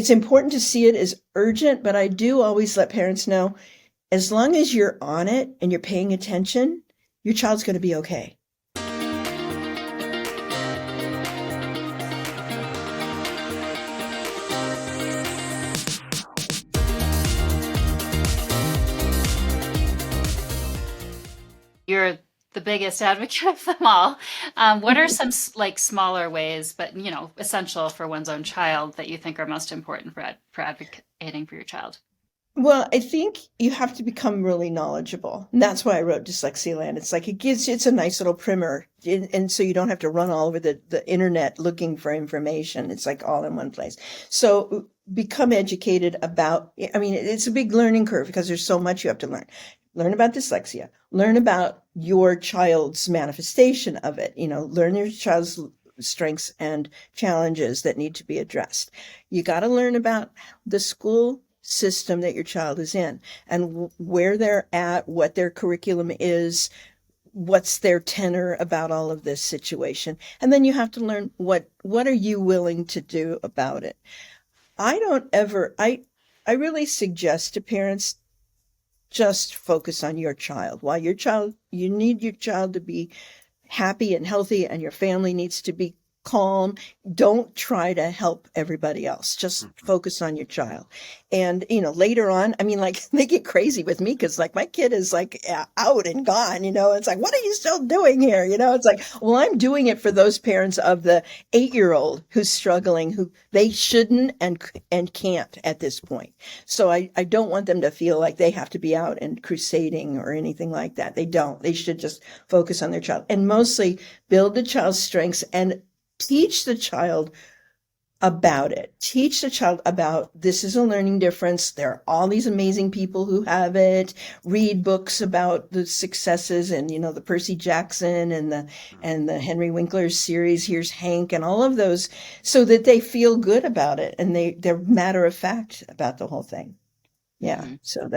It's important to see it as urgent, but I do always let parents know, as long as you're on it and you're paying attention, your child's going to be okay. You're the biggest advocate of them all. What are some like smaller ways, but essential for one's own child that you think are most important for advocating for your child? Well, I think you have to become really knowledgeable. And that's why I wrote DyslexiaLand. It's like it's a nice little primer. And so you don't have to run all over the internet looking for information. It's like all in one place. So become educated about, I mean, it's a big learning curve because there's so much you have to learn. Learn about dyslexia, learn about your child's manifestation of it, learn your child's strengths and challenges that need to be addressed. You got to learn about the school system that your child is in and where they're at, what their curriculum is, what's their tenor about all of this situation. And then you have to learn what are you willing to do about it. I really suggest to parents, just focus on your child. While you need your child to be happy and healthy and your family needs to be calm. Don't try to help everybody else. Just focus on your child. And, later on, I mean, like they get crazy with me because like my kid is like out and gone, it's like, what are you still doing here? It's like, well, I'm doing it for those parents of the 8-year-old who's struggling, who they shouldn't and can't at this point. So I don't want them to feel like they have to be out and crusading or anything like that. They don't. They should just focus on their child and mostly build the child's strengths and teach the child about it. Teach the child about this is a learning difference. There are all these amazing people who have it. Read books about the successes and, the Percy Jackson and the Henry Winkler series. Here's Hank and all of those so that they feel good about it and they're matter of fact about the whole thing. Yeah. Mm-hmm. So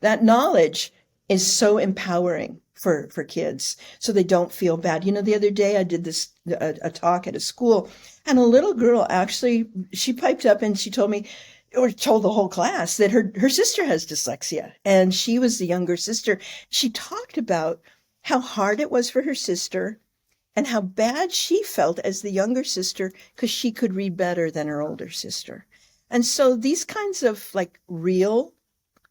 that knowledge is so empowering for kids so they don't feel bad. The other day I did a talk at a school and a little girl actually, she piped up and she told me, or told the whole class that her sister has dyslexia and she was the younger sister. She talked about how hard it was for her sister and how bad she felt as the younger sister because she could read better than her older sister. And so these kinds of like real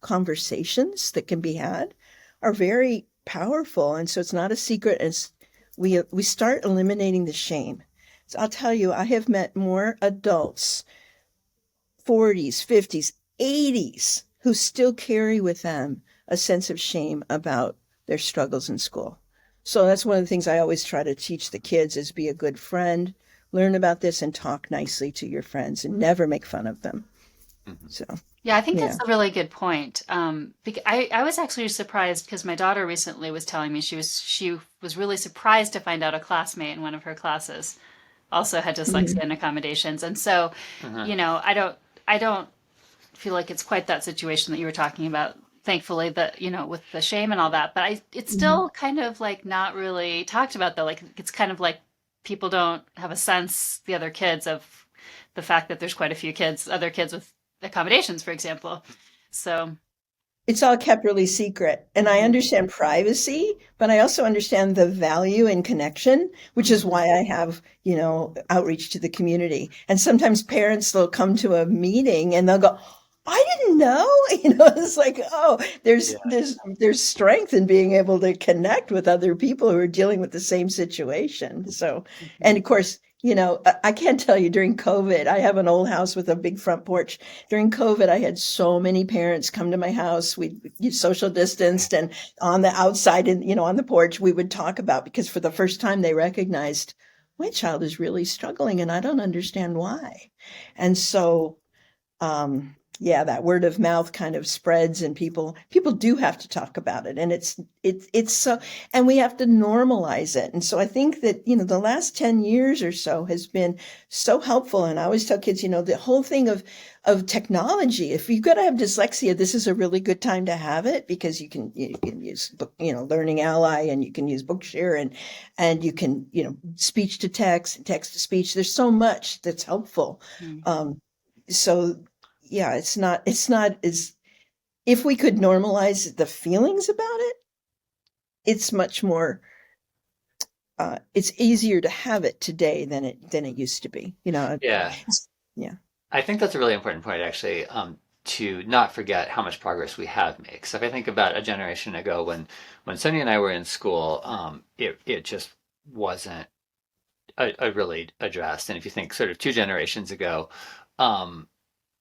conversations that can be had are very powerful. And so it's not a secret as we start eliminating the shame. So I'll tell you, I have met more adults, 40s, 50s, 80s, who still carry with them a sense of shame about their struggles in school. So that's one of the things I always try to teach the kids is be a good friend, learn about this and talk nicely to your friends and never make fun of them. So yeah, I think that's a really good point. I was actually surprised because my daughter recently was telling me she was really surprised to find out a classmate in one of her classes also had dyslexia and accommodations. And so, I don't feel like it's quite that situation that you were talking about. Thankfully, that with the shame and all that, but it's still kind of like not really talked about though. Like it's kind of like people don't have a sense, the other kids, of the fact that there's quite a few other kids with accommodations, for example. So it's all kept really secret. And I understand privacy, but I also understand the value in connection, which is why I have, outreach to the community. And sometimes parents, they'll come to a meeting and they'll go, I didn't know, it's like, oh, there's strength in being able to connect with other people who are dealing with the same situation. So, and of course, I can't tell you during COVID, I have an old house with a big front porch. During COVID, I had so many parents come to my house. We social distanced and on the outside and, on the porch, we would talk about because for the first time they recognized my child is really struggling and I don't understand why. And so, that word of mouth kind of spreads and people do have to talk about it. And it's so, and we have to normalize it. And so I think that, the last 10 years or so has been so helpful. And I always tell kids, the whole thing of technology, if you're going to have dyslexia, this is a really good time to have it because you can use, Learning Ally and you can use Bookshare and you can, speech to text and text to speech. There's so much that's helpful. so yeah, it's not as, if we could normalize the feelings about it, it's much more, it's easier to have it today than it used to be. Yeah. Yeah. I think that's a really important point, actually, to not forget how much progress we have made. So if I think about a generation ago when Sonia and I were in school, it just wasn't really addressed. And if you think sort of two generations ago, um,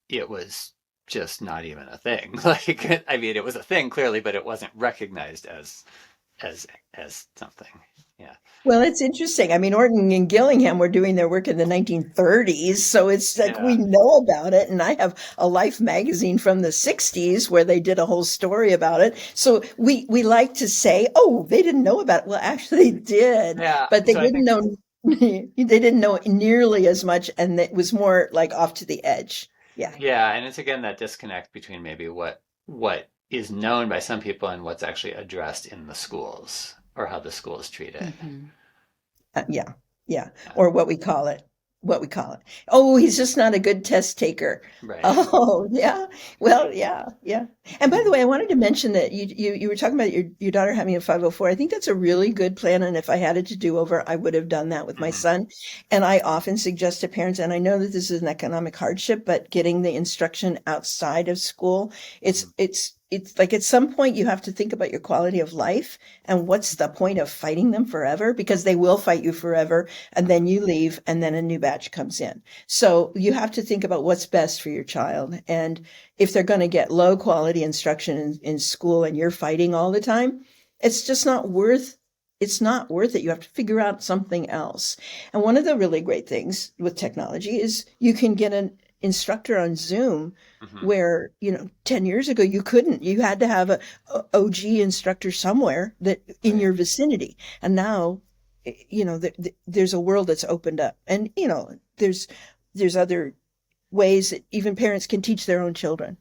it was just not even a thing. Like, I mean, it was a thing clearly, but it wasn't recognized as as something. Yeah. Well, it's interesting. I mean, Orton and Gillingham were doing their work in the 1930s, so it's like we Yeah. know about it. And I have a Life magazine from the 60s where they did a whole story about it. So we like to say, "Oh, they didn't know about it." Well, actually, they did, Yeah. but they So I didn't think know they didn't know nearly as much, and it was more like off to the edge. Yeah. yeah, and it's again that disconnect between maybe what is known by some people and what's actually addressed in the schools or how the schools treat it. Hmm. Yeah, yeah. Yeah. Or what we call it. Oh, he's just not a good test taker. Right. Oh, yeah. Well, yeah, yeah. And by the way, I wanted to mention that you were talking about your daughter having a 504. I think that's a really good plan. And if I had it to do over, I would have done that with my Hmm. son. And I often suggest to parents, and I know that this is an economic hardship, but getting the instruction outside of school, it's Hmm. it's it's like at some point you have to think about your quality of life and what's the point of fighting them forever, because they will fight you forever, and then you leave and then a new batch comes in. So you have to think about what's best for your child. And if they're going to get low quality instruction in school and you're fighting all the time, it's just not worth it. You have to figure out something else. And one of the really great things with technology is you can get an instructor on Zoom Hmm. where, 10 years ago you couldn't. You had to have a OG instructor somewhere that in Right. your vicinity. And now, there's a world that's opened up. And, there's other ways that even parents can teach their own children,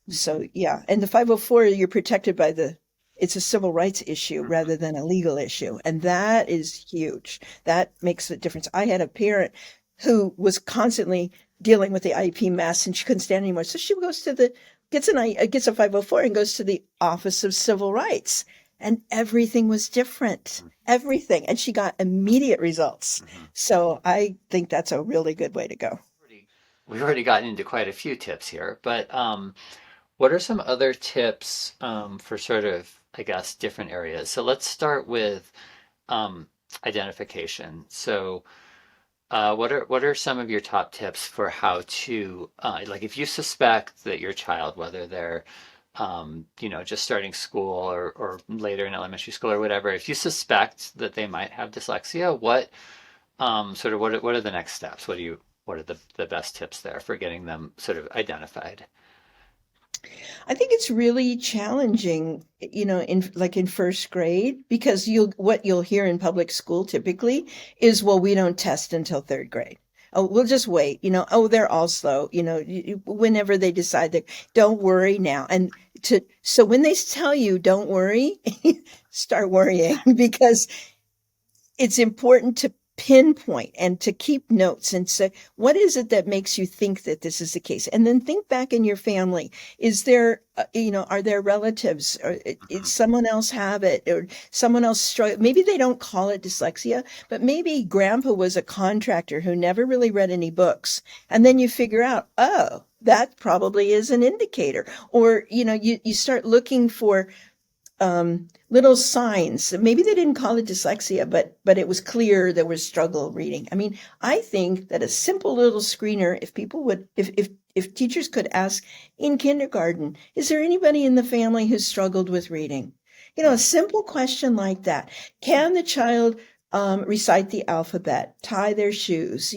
so yeah. And the 504, you're protected by it's a civil rights issue Hmm. rather than a legal issue. And that is huge. That makes a difference. I had a parent who was constantly dealing with the IEP mess and she couldn't stand anymore. So she gets a 504 and goes to the Office of Civil Rights. And everything was different. Everything. And she got immediate results. Hmm. So I think that's a really good way to go. We've already gotten into quite a few tips here, but what are some other tips for sort of, I guess, different areas? So let's start with um, identification. So what are some of your top tips for how to like if you suspect that your child, whether they're just starting school or later in elementary school or whatever, if you suspect that they might have dyslexia, what are the next steps? What are the best tips there for getting them sort of identified? I think it's really challenging, in first grade, because what you'll hear in public school typically is, well, we don't test until third grade. Oh, we'll just wait, oh, they're all slow, whenever they decide that, don't worry now. So when they tell you, don't worry, start worrying because it's important to pinpoint and to keep notes and say, what is it that makes you think that this is the case? And then think back in your family. Is there, are there relatives or Hmm. someone else have it or someone else struggle? Maybe they don't call it dyslexia, but maybe grandpa was a contractor who never really read any books. And then you figure out, oh, that probably is an indicator. Or, you start looking for little signs. Maybe they didn't call it dyslexia, but it was clear there was struggle reading. I mean, I think that a simple little screener, if people would, if teachers could ask in kindergarten, is there anybody in the family who struggled with reading? A simple question like that. Can the child recite the alphabet, tie their shoes?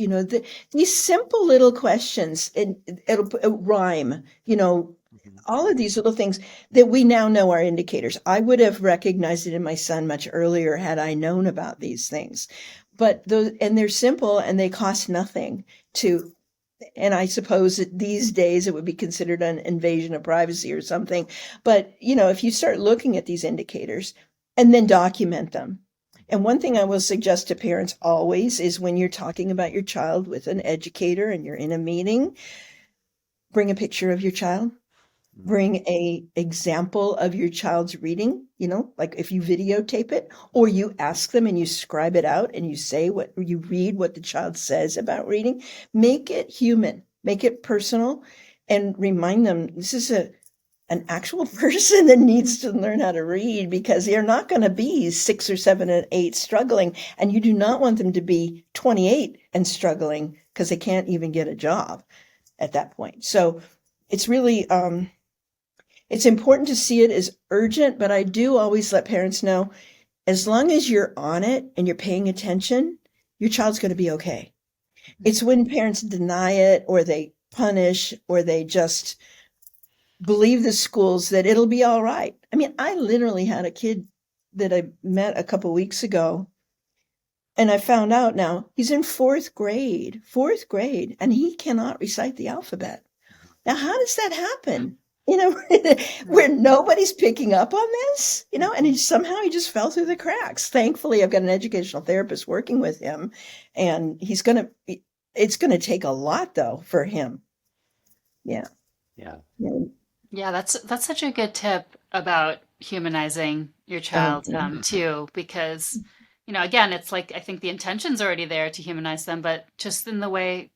These simple little questions, and it'll rhyme. Hmm. All of these little things that we now know are indicators. I would have recognized it in my son much earlier had I known about these things. And they're simple and they cost nothing to, and I suppose that these days it would be considered an invasion of privacy or something. But, if you start looking at these indicators and then document them, And one thing I will suggest to parents always is when you're talking about your child with an educator and you're in a meeting, bring a picture of your child. Bring a example of your child's reading, like if you videotape it, or you ask them and you scribe it out and you say you read what the child says about reading. Make it human, make it personal, and remind them this is an actual person that needs to learn how to read, because they're not going to be 6 or 7 and 8 struggling, and you do not want them to be 28 and struggling because they can't even get a job at that point. So it's really it's important to see it as urgent, but I do always let parents know, as long as you're on it and you're paying attention, your child's going to be okay. It's when parents deny it, or they punish, or they just believe the schools that it'll be all right. I mean, I literally had a kid that I met a couple weeks ago, and I found out now he's in fourth grade, and he cannot recite the alphabet. Now, how does that happen? Where nobody's picking up on this, and somehow he just fell through the cracks. Thankfully, I've got an educational therapist working with him, and it's going to take a lot though for him. Yeah. Yeah. Yeah, that's such a good tip about humanizing your child too, because again, it's like I think the intention's already there to humanize them, but just in the way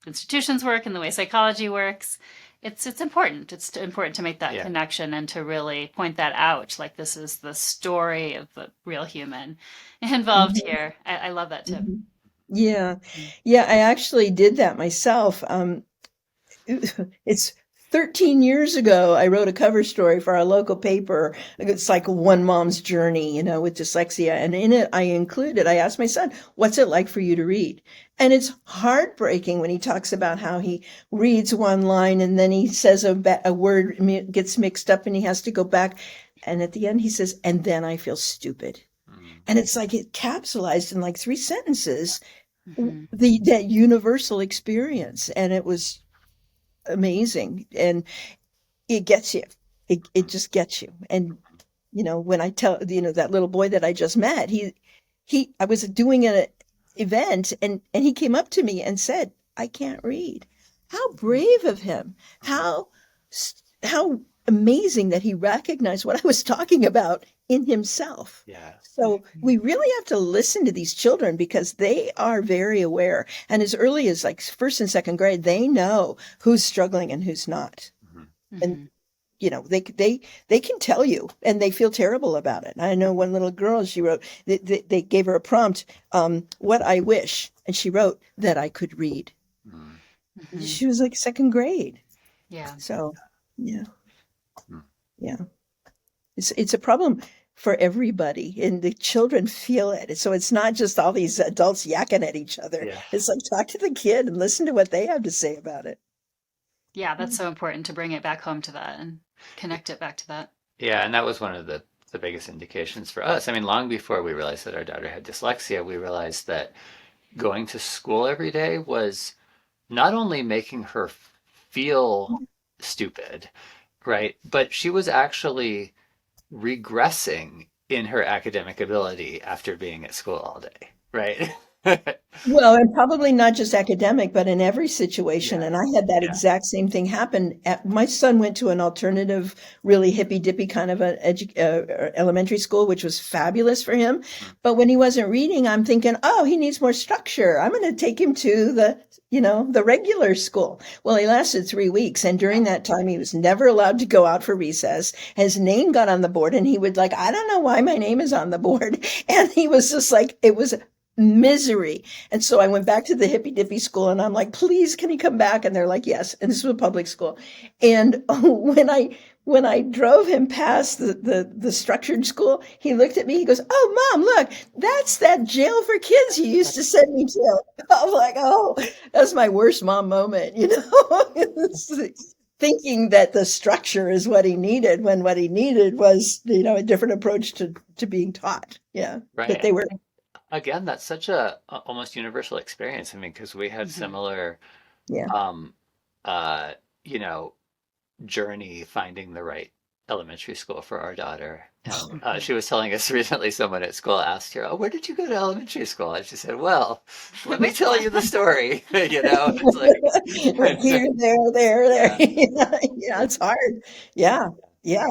institutions work and the way psychology works, it's important. It's important to make that connection and to really point that out. Like, this is the story of the real human involved here. I love that tip. Yeah. Yeah, I actually did that myself. It's 13 years ago, I wrote a cover story for our local paper. It's like one mom's journey, with dyslexia. And in it, I asked my son, what's it like for you to read? And it's heartbreaking when he talks about how he reads one line and then he says a word gets mixed up and he has to go back. And at the end, he says, and then I feel stupid. And it's like it capsulized in like 3 sentences, that universal experience. And it was amazing, and it gets you. It just gets you. And when I tell that little boy that I just met, I was doing an event, and he came up to me and said, I can't read. How brave of him. How amazing that he recognized what I was talking about in himself. Yeah. So we really have to listen to these children, because they are very aware. And as early as like 1st and 2nd grade, they know who's struggling and who's not. And, they can tell you, and they feel terrible about it. I know one little girl, she wrote, they gave her a prompt, what I wish. And she wrote that I could read. She was like 2nd grade. Yeah. So, yeah. Yeah. It's a problem for everybody, and the children feel it. So it's not just all these adults yakking at each other. Yeah. It's like, talk to the kid and listen to what they have to say about it. Yeah, that's so important to bring it back home to that and connect it back to that. Yeah, and that was one of the biggest indications for us. I mean, long before we realized that our daughter had dyslexia, we realized that going to school every day was not only making her feel stupid, right? But she was actually regressing in her academic ability after being at school all day, right? Well, and probably not just academic, but in every situation. Yeah. And I had that exact same thing happen. My son went to an alternative, really hippy-dippy kind of elementary school, which was fabulous for him. But when he wasn't reading, I'm thinking, oh, he needs more structure. I'm going to take him to the regular school. Well, he lasted 3 weeks. And during that time, he was never allowed to go out for recess. His name got on the board, and he would like, I don't know why my name is on the board. And he was just like, it was misery. And so I went back to the hippy dippy school, and I'm like, please, can he come back? And they're like, yes. And this was a public school. And when I drove him past the structured school, he looked at me, he goes, oh, Mom, look, that's that jail for kids you used to send me to. I was like, oh, that's my worst mom moment, thinking that the structure is what he needed, when what he needed was, a different approach to being taught. Yeah. Right. That they were. Again, that's such a almost universal experience. I mean, because we had similar, journey finding the right elementary school for our daughter. And she was telling us recently someone at school asked her, "Oh, where did you go to elementary school?" And she said, "Well, let me Which tell one? you the story." You know, it's Like like, here, there. yeah, Yeah, yeah, it's hard. Yeah, yeah,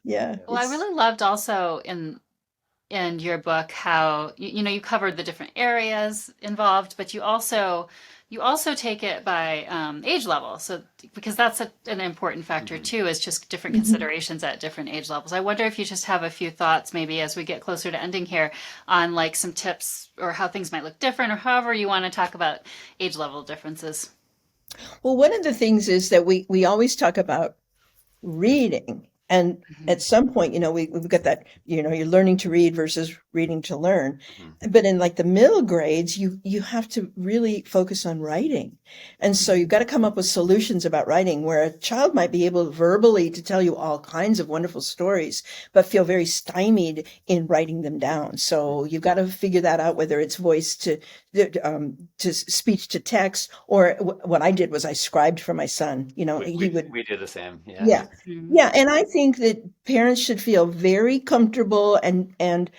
yeah, yeah. Well, I It's really loved also in your book how you covered the different areas involved, but you also take it by age level. So because that's an important factor mhm. too, is just different Mhm. considerations at different age levels. I wonder if you just have a few thoughts maybe as we get closer to ending here on like some tips or how things might look different or however you want to talk about age level differences. Well, one of the things is that we always talk about reading. And Mhm. at some point, we've got that, you're learning to read versus reading to learn. Mhm. But in like the middle grades, you have to really focus on writing. And so you've got to come up with solutions about writing where a child might be able verbally to tell you all kinds of wonderful stories, but feel very stymied in writing them down. So you've got to figure that out, whether it's voice to speech to text, or what I did was I scribed for my son. We, He we would, we do the same. Yeah. yeah. Mhm. Yeah, and I think that parents should feel very comfortable and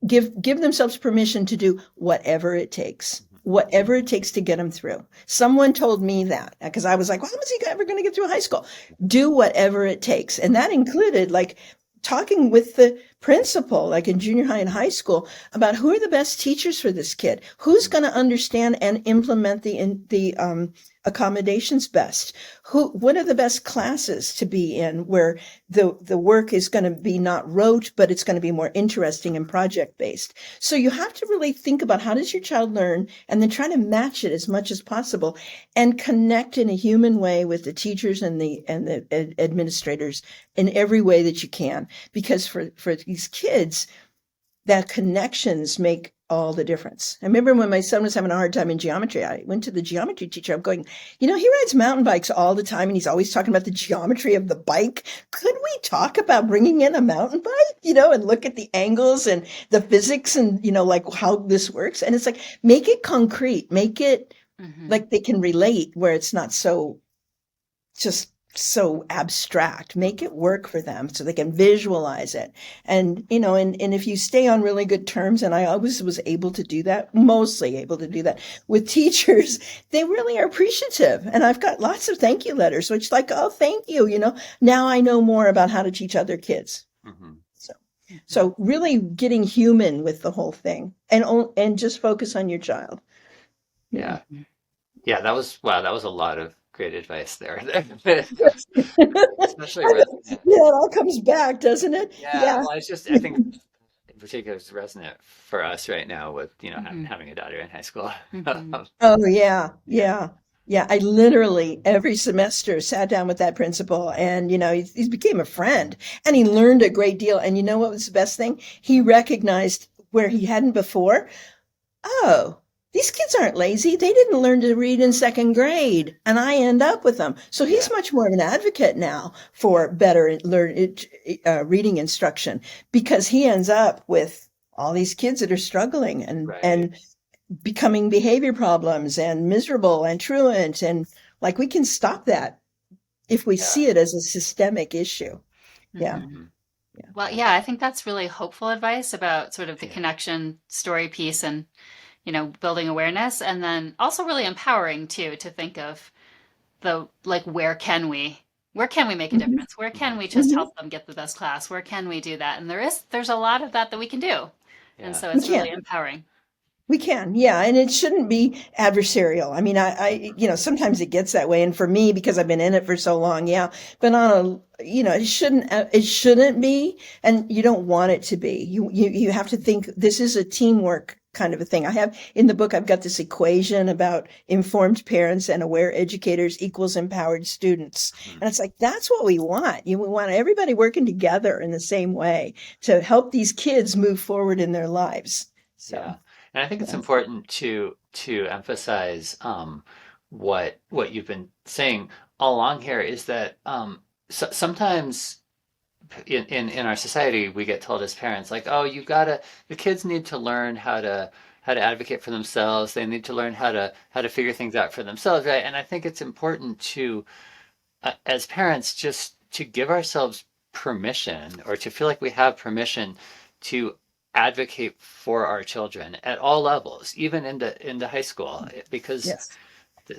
give themselves permission to do whatever it takes. Mhm. Whatever it takes to get them through. Someone told me that because I was like, well, how is he ever going to get through high school? Do whatever it takes. And that included like talking with the principal, like in junior high and high school, about who are the best teachers for this kid, who's going to understand and implement the accommodations best, what are the best classes to be in where the work is going to be not rote, but it's going to be more interesting and project based. So you have to really think about how does your child learn, and then try to match it as much as possible, and connect in a human way with the teachers and the administrators in every way that you can, because for these kids, that connections make all the difference. I remember when my son was having a hard time in geometry, I went to the geometry teacher. I'm going, he rides mountain bikes all the time and he's always talking about the geometry of the bike. Could we talk about bringing in a mountain bike, and look at the angles and the physics and, like how this works? And it's like, make it concrete, make it Mhm. like they can relate where it's not just so abstract. Make it work for them so they can visualize it. And, and if you stay on really good terms, and I always was able to do that, mostly able to do that with teachers, they really are appreciative. And I've got lots of thank you letters, which like, oh, thank you. Now I know more about how to teach other kids. Mhm. So, Mhm. so really getting human with the whole thing, and just focus on your child. Yeah. Yeah. Yeah, that was wow, that was a lot of great advice there. Especially I know. resonant. Yeah, it all comes back, doesn't it? Yeah, Yeah. well, I think in particular it's resonant for us right now with, Mhm. having a daughter in high school. Mhm. Oh, yeah, Yeah. yeah, yeah. I literally every semester sat down with that principal, and he became a friend, and he learned a great deal. And you know what was the best thing? He recognized where he hadn't before. Oh, these kids aren't lazy. They didn't learn to read in second grade, and I end up with them. So Yeah. he's much more of an advocate now for better reading instruction, because he ends up with all these kids that are struggling Right. and becoming behavior problems and miserable and truant, and like we can stop that if we Yeah. see it as a systemic issue. Yeah. Mhm. Mhm. Yeah. Well, yeah, I think that's really hopeful advice about sort of the Yeah. connection story piece and, building awareness, and then also really empowering too to think of the like where can we make a Hmm. difference? Where can Mhm. we just Hmm. help them get the best class? Where can we do that? And there's a lot of that we can do. And Yeah. so We it's really can. empowering. We can, yeah, and it shouldn't be adversarial. I mean, sometimes it gets that way, and for me, because I've been in it for so long, yeah. But it shouldn't be, and you don't want it to be. You have to think this is a teamwork kind of a thing. I have in the book, I've got this equation about informed parents and aware educators equals empowered students, Mhm. and it's like that's what we want. We want everybody working together in the same way to help these kids move forward in their lives. So. Yeah. And I think it's Yeah. important to emphasize what you've been saying all along here is that sometimes in our society we get told as parents like, oh, the kids need to learn how to advocate for themselves. They need to learn how to figure things out for themselves, right? And I think it's important to as parents just to give ourselves permission, or to feel like we have permission to advocate for our children at all levels, even into high school, because Yes.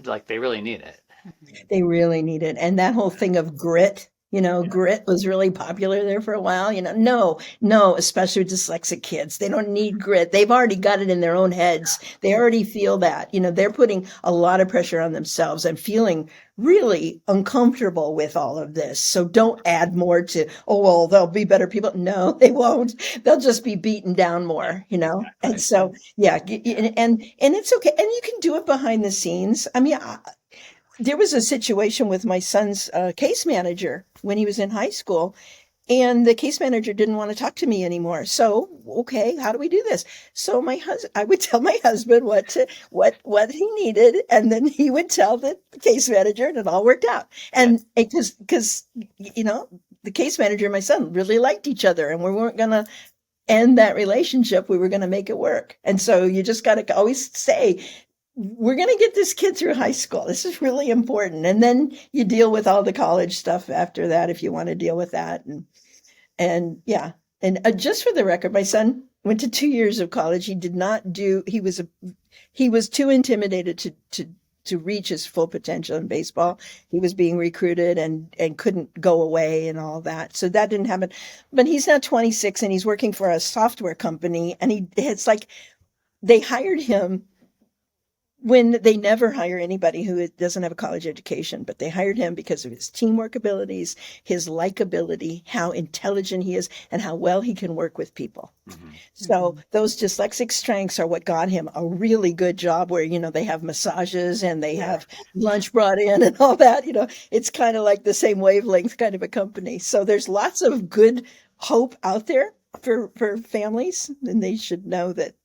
like they really need it. They really need it. And that whole thing of grit, grit was really popular there for a while. No, especially with dyslexic kids. They don't need grit. They've already got it in their own heads. They already feel that. They're putting a lot of pressure on themselves and feeling really uncomfortable with all of this. So don't add more to, oh, well, they'll be better people. No, they won't. They'll just be beaten down more, And so, yeah, and it's okay. And you can do it behind the scenes. I mean, there was a situation with my son's case manager when he was in high school, and the case manager didn't want to talk to me anymore. So, okay, how do we do this? So I would tell my husband what he needed, and then he would tell the case manager, and it all worked out. And because the case manager and my son really liked each other, and we weren't going to end that relationship. We were going to make it work. And so you just got to always say, we're going to get this kid through high school. This is really important. And then you deal with all the college stuff after that, if you want to deal with that. And yeah. And just for the record, my son went to 2 years of college. He did not do, he was too intimidated to reach his full potential in baseball. He was being recruited and couldn't go away and all that. So that didn't happen. But he's now 26 and he's working for a software company. And it's like they hired him when they never hire anybody who doesn't have a college education, but they hired him because of his teamwork abilities, his likability, how intelligent he is, and how well he can work with people. Mm-hmm. So those dyslexic strengths are what got him a really good job where, they have massages and they have lunch brought in and all that. It's kind of like the same wavelength kind of a company. So there's lots of good hope out there for families, and they should know that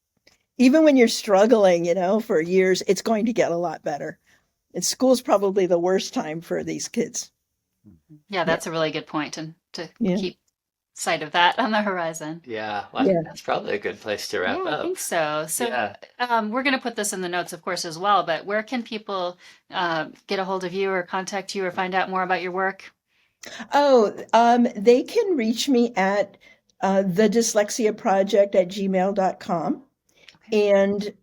even when you're struggling, for years, it's going to get a lot better. And school's probably the worst time for these kids. Yeah, that's a really good point, and to keep sight of that on the horizon. Yeah, well, that's probably a good place to wrap up. I think so. So we're going to put this in the notes, of course, as well. But where can people get a hold of you or contact you or find out more about your work? Oh, they can reach me at the Dyslexia Project at gmail.com. And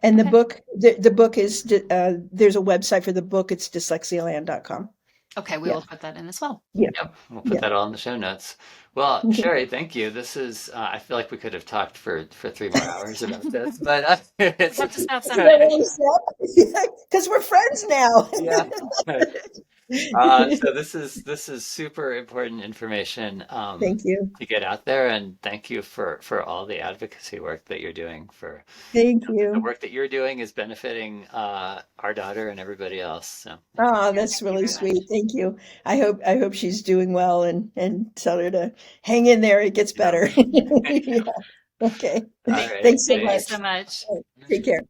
and the book, the book is, there's a website for the book. It's DyslexiaLand.com. Okay, we will put that in as well. Yeah, we'll put that all in the show notes. Well, Cheri, thank you. This is, I feel like we could have talked for 3 more hours about this, but it's have to stop because we're friends now. Yeah. So this is super important information. Thank you to get out there, and thank you for all the advocacy work that you're doing. Thank you. The work that you're doing is benefiting our daughter and everybody else. So. Oh, that's really sweet. Thank you. I hope she's doing well, and tell her to hang in there. It gets better. Okay. All right. Thanks so Thank much. you so much. Take care.